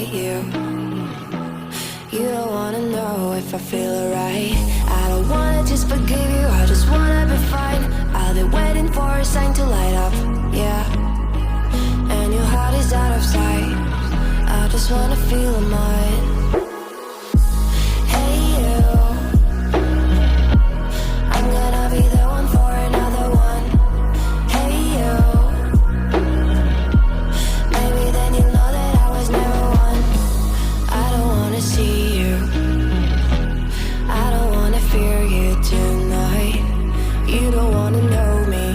fight you. You don't wanna know if I feel alright. I don't wanna just forgive you, I just wanna be fine. I'll be waiting for a sign to light up, yeah. And your heart is out of sight. I just wanna feel mine. Hey you, I'm gonna be the one for another one. Hey you, maybe then you know that I was never one. I don't wanna see you, I don't wanna fear you tonight. You don't wanna know me,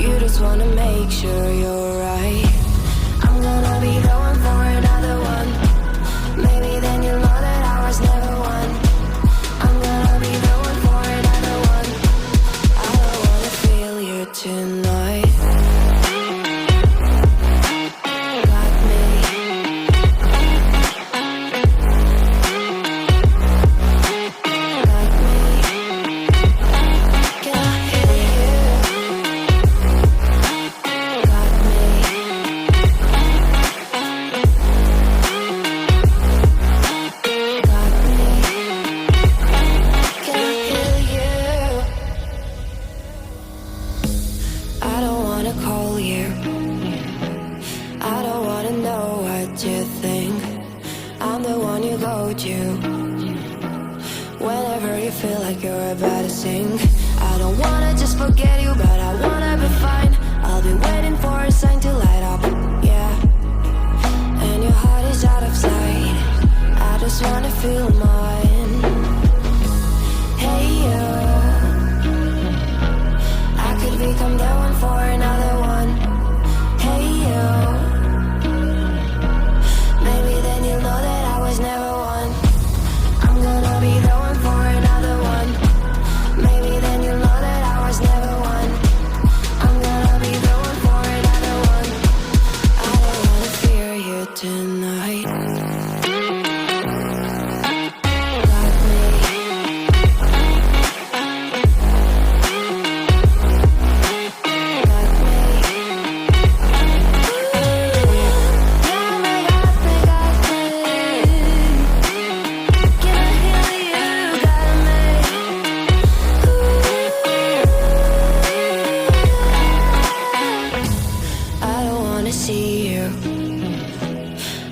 you just wanna make sure you're right. I'm gonna be the one for another one. Maybe then you'll know that I was never one. I'm gonna be the one for another one. I don't wanna feel you tonight. Got me. Got me. Can I hear you? Got me. Got me. Can I hear you? I don't wanna call you, I don't wanna know what you think. I'm the one you go to whenever you feel like you're about to sink. I don't wanna just forget you, but I wanna be fine. I'll be waiting for a sign to light up, yeah. And your heart is out of sight. I just wanna feel mine. Hey you, I could become the one for another one. Hey you, maybe then you'll know that I was never one. I'm gonna be the one for another one. Maybe then you'll know that I was never one. I'm gonna be the one for another one. I don't wanna fear you tonight. Got me. Got me. Yeah, me, got me, got me. Can I hear you? Got me. I don't wanna see you,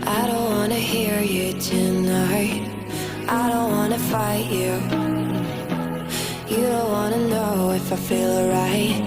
I don't wanna hear you tonight. I don't wanna fight you, you don't wanna know if I feel alright.